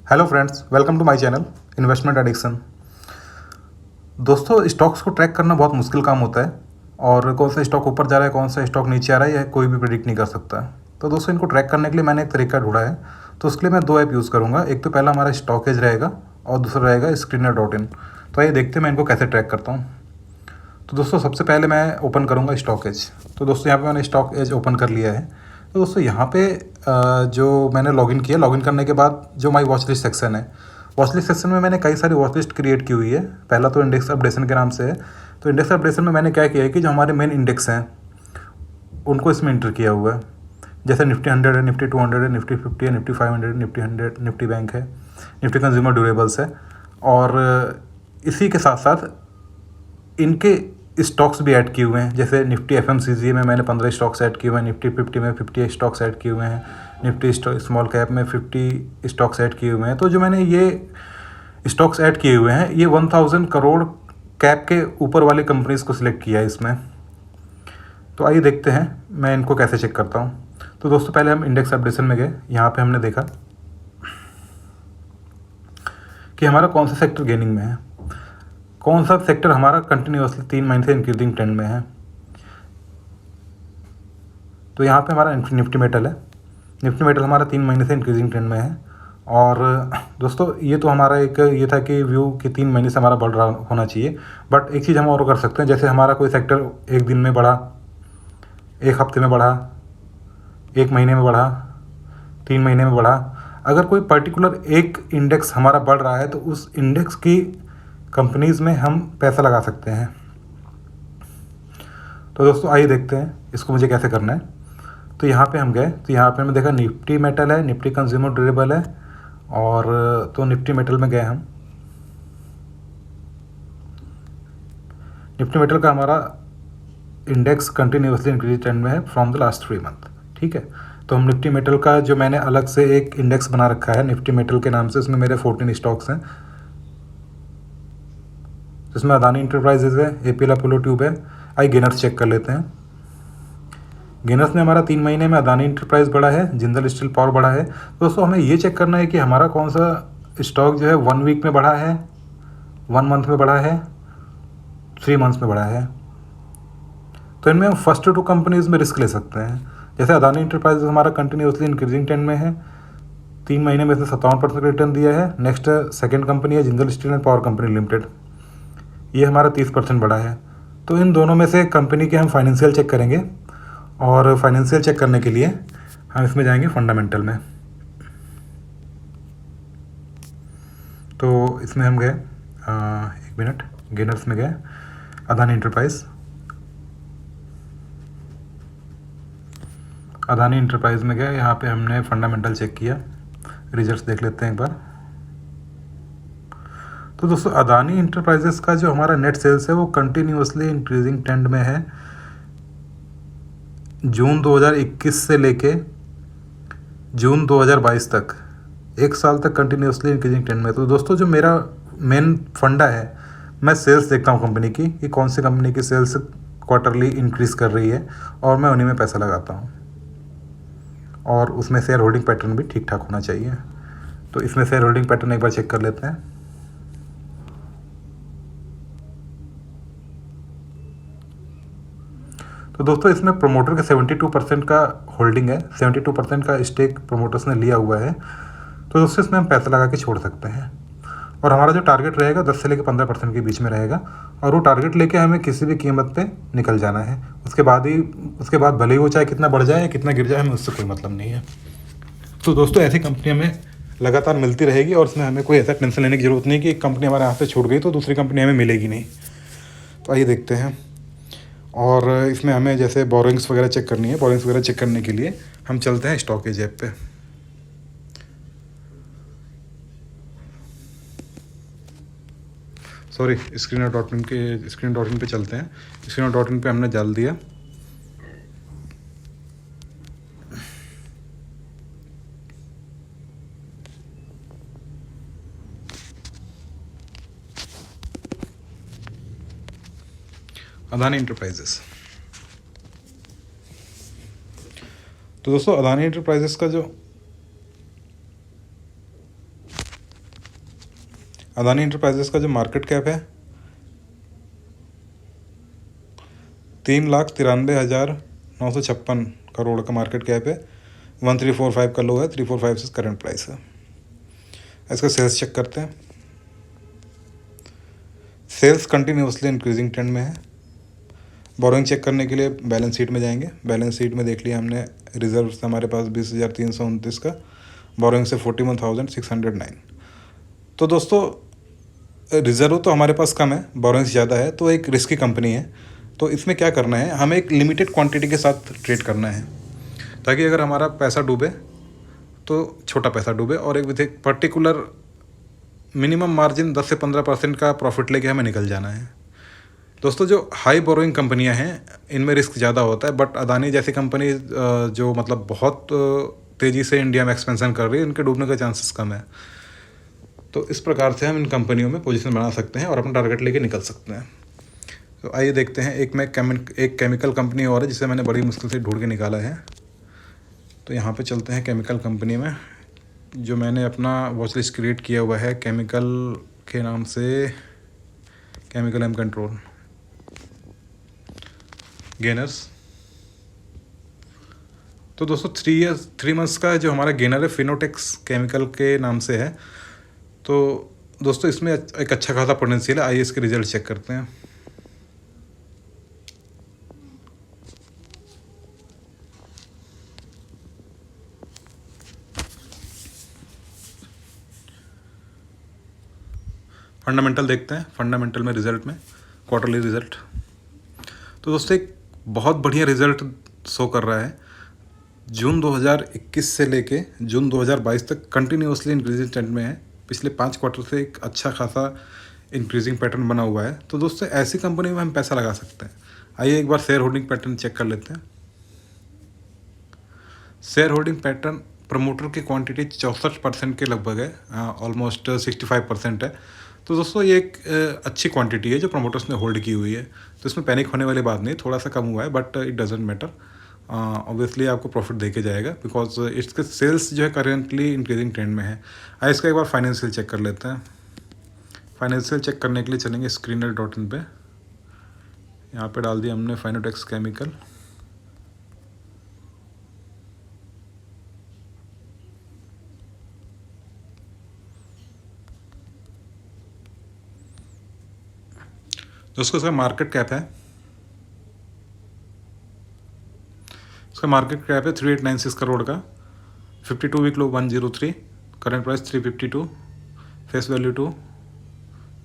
Hello friends, welcome to my channel investment addiction. दोस्तों, stocks को track करना बहुत मुश्किल काम होता है और कौन सा स्टॉक ऊपर जा रहा है, कौन सा स्टॉक नीचे आ रहा है, यह कोई भी प्रेडिक्ट नहीं कर सकता। तो दोस्तों, इनको ट्रैक करने के लिए मैंने एक तरीका ढूंढा है। तो उसके लिए मैं दो ऐप यूज़ करूँगा। एक तो पहला हमारा स्टॉकेज रहेगा और दूसरा रहेगा स्क्रीनर.इन। तो आइए देखते हैं मैं इनको कैसे ट्रैक करता हूँ। तो दोस्तों, सबसे पहले मैं ओपन करूँगा स्टॉकेज। तो दोस्तों, यहाँ पे मैंने स्टॉकेज ओपन कर लिया है। तो दोस्तों, यहाँ पे जो मैंने लॉगिन किया, लॉगिन करने के बाद जो माई वॉच लिस्ट सेक्शन है, वॉच लिस्ट सेक्शन में मैंने कई सारी वॉच लिस्ट क्रिएट की हुई है। पहला तो इंडेक्स अपडेशन के नाम से है। तो इंडेक्स अपडेशन में मैंने क्या किया है कि जो हमारे मेन इंडेक्स हैं उनको इसमें इंटर किया हुआ है। जैसे निफ्टी 100 है, निफ्टी 200 है, निफ्टी 50 है, निफ्टी 500, निफ्टी 100, निफ्टी बैंक है, निफ्टी कंज्यूमर ड्यूरेबल्स है। और इसी के साथ साथ इनके स्टॉक्स भी ऐड किए हुए हैं। जैसे निफ्टी एफएमसीजी में मैंने 15 स्टॉक्स ऐड किए हुए हैं, निफ्टी 50 में 50 स्टॉक्स ऐड किए हुए हैं, निफ्टी स्मॉल कैप में 50 स्टॉक्स ऐड किए हुए हैं। तो जो मैंने ये स्टॉक्स ऐड किए हुए हैं, ये 1000 करोड़ कैप के ऊपर वाली कंपनीज को सिलेक्ट किया है इसमें। तो आइए देखते हैं मैं इनको कैसे चेक करता हूँ। तो दोस्तों, पहले हम इंडेक्स अपडेशन में गए। यहाँ पे हमने देखा कि हमारा कौन सा सेक्टर गेनिंग में है, कौन सा सेक्टर हमारा कंटिन्यूसली 3 महीने से इंक्रीजिंग ट्रेंड में है। तो यहाँ पे हमारा निफ्टी मेटल है। निफ्टी मेटल हमारा 3 महीने से इंक्रीजिंग ट्रेंड में है। और दोस्तों, ये तो हमारा एक ये था कि व्यू कि 3 महीने से हमारा बढ़ रहा होना चाहिए। बट एक चीज़ हम और कर सकते हैं। जैसे हमारा कोई सेक्टर एक दिन में बढ़ा, एक हफ्ते में बढ़ा, एक महीने में बढ़ा, 3 महीने में बढ़ा। अगर कोई पर्टिकुलर एक इंडेक्स हमारा बढ़ रहा है तो उस इंडेक्स की कंपनीज़ में हम पैसा लगा सकते हैं। तो दोस्तों, आइए देखते हैं इसको मुझे कैसे करना है। तो यहाँ पे हम गए, तो यहाँ पे हमने देखा निफ्टी मेटल है, निफ्टी कंज्यूमर ड्यूरेबल है। और तो निफ्टी मेटल में गए हम। निफ्टी मेटल का हमारा इंडेक्स कंटिन्यूसली इंक्रीज ट्रेंड में है फ्रॉम द लास्ट 3 मंथ। ठीक है। तो हम निफ्टी मेटल का जो मैंने अलग से एक इंडेक्स बना रखा है निफ्टी मेटल के नाम से, उसमें मेरे 14 स्टॉक्स हैं। जिसमें अदानी इंटरप्राइजेज है, एपीएल अपोलो ट्यूब है। आइए गेनर्स चेक कर लेते हैं। गेनर्स में हमारा 3 महीने में अदानी इंटरप्राइज बढ़ा है, जिंदल स्टील पावर बढ़ा है। दोस्तों, हमें ये चेक करना है कि हमारा कौन सा स्टॉक जो है 1 वीक में बढ़ा है, 1 मंथ में बढ़ा है, 3 मंथ्स में बढ़ा है। तो इनमें हम फर्स्ट 2 कंपनीज में रिस्क ले सकते हैं। जैसे अदानी इंटरप्राइज हमारा कंटिन्यूसली इंक्रीजिंग ट्रेंड में है, 3 महीने में से 57% रिटर्न दिया है। नेक्स्ट सेकेंड कंपनी है Jindal steel and power company limited, ये हमारा 30% बढ़ा है। तो इन दोनों में से कंपनी के हम फाइनेंशियल चेक करेंगे। और फाइनेंशियल चेक करने के लिए हम इसमें जाएंगे फंडामेंटल में। तो इसमें हम गए, एक मिनट, गेनर्स में गए, अदानी इंटरप्राइज। अदानी इंटरप्राइज में गए, यहाँ पे हमने फंडामेंटल चेक किया। रिजल्ट्स देख लेते हैं एक बार। तो दोस्तों, अदानी इंटरप्राइजेस का जो हमारा नेट सेल्स है वो कंटिन्यूसली इंक्रीजिंग ट्रेंड में है। जून 2021 से लेके जून 2022 तक, 1 साल तक कंटिन्यूसली इंक्रीजिंग ट्रेंड में। तो दोस्तों, जो मेरा मेन फंडा है, मैं सेल्स देखता हूँ कंपनी की कि कौन सी कंपनी की सेल्स क्वार्टरली इंक्रीज कर रही है, और मैं उन्हीं में पैसा लगाता हूँ। और उसमें शेयर होल्डिंग पैटर्न भी ठीक ठाक होना चाहिए। तो इसमें शेयर होल्डिंग पैटर्न एक बार चेक कर लेते हैं। तो दोस्तों, इसमें प्रोमोटर के 72% का होल्डिंग है, 72% का स्टेक प्रोमोटर्स ने लिया हुआ है। तो दोस्तों, इसमें हम पैसा लगा के छोड़ सकते हैं। और हमारा जो टारगेट रहेगा 10 से लेकर 15% के बीच में रहेगा। और वो टारगेट लेके हमें किसी भी कीमत पे निकल जाना है। उसके बाद भले ही वो चाहे कितना बढ़ जाए या कितना गिर जाए, हमें उससे कोई मतलब नहीं है। तो दोस्तों, ऐसी कंपनी हमें लगातार मिलती रहेगी और इसमें हमें कोई ऐसा टेंशन लेने की ज़रूरत नहीं कि एक कंपनी हमारे हाथ से छूट गई तो दूसरी कंपनी हमें मिलेगी नहीं। तो आइए देखते हैं। और इसमें हमें जैसे बोरिंग्स वगैरह चेक करनी है। बोरिंग्स वगैरह चेक करने के लिए हम चलते हैं स्टॉकेज ऐप पे। सॉरी, स्क्रीनर.इन पे चलते हैं। स्क्रीनर.इन पे हमने डाल दिया। अदानी इंटरप्राइजेस। तो दोस्तों, अदानी इंटरप्राइजेस का जो अदानी इंटरप्राइजेस का जो मार्केट कैप है 3,93,956 करोड़ का मार्केट कैप है। 1345 का लो है, 345 करंट प्राइस है। इसका सेल्स चेक करते हैं। सेल्स कंटिन्यूसली इंक्रीजिंग ट्रेंड में है। बोरोइंग चेक करने के लिए बैलेंस शीट में जाएंगे। बैलेंस शीट में देख लिया हमने, रिजर्व हमारे पास 20,329 का, बोरोइंग से 41,609। तो दोस्तों रिजर्व तो हमारे पास कम है, बोरोइंग ज़्यादा है, तो एक रिस्की कंपनी है। तो इसमें क्या करना है, हमें एक लिमिटेड क्वांटिटी के साथ ट्रेड करना है, ताकि अगर हमारा पैसा डूबे तो छोटा पैसा डूबे, और एक विद एक पर्टिकुलर मिनिमम मार्जिन 10 से 15% का प्रॉफिट लेके हमें निकल जाना है। दोस्तों जो हाई बोरोइंग कंपनियां हैं इनमें रिस्क ज़्यादा होता है, बट अदानी जैसी कंपनी जो मतलब बहुत तेज़ी से इंडिया में एक्सपेंशन कर रही है, इनके डूबने का चांसेस कम है। तो इस प्रकार से हम इन कंपनियों में पोजीशन बना सकते हैं और अपना टारगेट लेके निकल सकते हैं। तो आइए देखते हैं, एक केमिकल कंपनी और है जिसे मैंने बड़ी मुश्किल से ढूंढ के निकाला है। तो यहाँ पे चलते हैं केमिकल कंपनी में, जो मैंने अपना वॉच लिस्ट क्रिएट किया हुआ है केमिकल के नाम से, केमिकल एम कंट्रोल गेनर्स। तो दोस्तों 3 मंथ्स का जो हमारा गेनर है फिनोटेक्स केमिकल के नाम से है। तो दोस्तों इसमें एक अच्छा खासा पोटेंशियल है। आइए इसके रिजल्ट चेक करते हैं। फंडामेंटल देखते हैं, फंडामेंटल में रिजल्ट में क्वार्टरली रिजल्ट। तो दोस्तों एक बहुत बढ़िया रिजल्ट शो कर रहा है। जून 2021 से लेके जून 2022 तक कंटिन्यूसली इंक्रीजिंग ट्रेंड में है। पिछले 5 क्वार्टर से एक अच्छा खासा इंक्रीजिंग पैटर्न बना हुआ है। तो दोस्तों ऐसी कंपनी में हम पैसा लगा सकते हैं। आइए एक बार शेयर होल्डिंग पैटर्न चेक कर लेते हैं। शेयर होल्डिंग पैटर्न प्रमोटर की क्वांटिटी 64% के लगभग है, ऑलमोस्ट 65% है। तो दोस्तों ये एक अच्छी क्वांटिटी है जो प्रमोटर्स ने होल्ड की हुई है। तो इसमें पैनिक होने वाली बात नहीं, थोड़ा सा कम हुआ है but it doesn't matter. Obviously आपको प्रॉफिट देके जाएगा, बिकॉज इसके सेल्स जो है करेंटली इंक्रीजिंग ट्रेंड में है। आइए इसका एक बार फाइनेंशियल चेक कर लेते हैं। फाइनेंशियल चेक करने के लिए चलेंगे screener.in पे। यहाँ पे डाल दिया हमने फाइनोटेक्स केमिकल। दोस्तों इसका मार्केट कैप है, इसका मार्केट कैप है 3896 करोड़ का। 52 week low 103, current price 352, face value 2,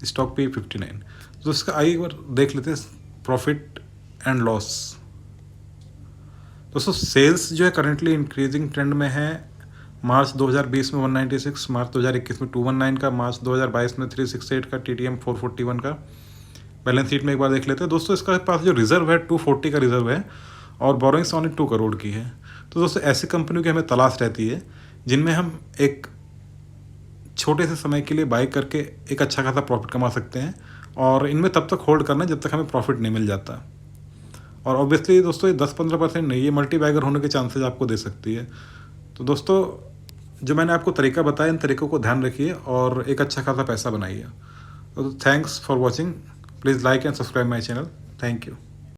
stock पे 59। तो इसका आइए एक बार देख लेते हैं प्रॉफिट एंड लॉस। दोस्तों सेल्स जो है करेंटली इंक्रीजिंग ट्रेंड में है। मार्च 2020 में 196, मार्च 2021 में 219 का, मार्च 2022 में 368 का, TTM 441 का। बैलेंस शीट में एक बार देख लेते हैं। दोस्तों इसका पास जो रिजर्व है 240 का रिजर्व है, और बोरोइंग्स ओनली 2 करोड़ की है। तो दोस्तों ऐसी कंपनियों की हमें तलाश रहती है जिनमें हम एक छोटे से समय के लिए बाई करके एक अच्छा खासा प्रॉफिट कमा सकते हैं, और इनमें तब तक होल्ड करना है जब तक हमें प्रॉफिट नहीं मिल जाता। और ऑब्वियसली दोस्तों ये 10-15% नहीं, ये मल्टी बैगर होने के चांसेस आपको दे सकती है। तो दोस्तों जो मैंने आपको तरीका बताया, इन तरीकों को ध्यान रखिए और एक अच्छा खासा पैसा बनाइए। तो thanks for watching. Please like and subscribe my channel. Thank you.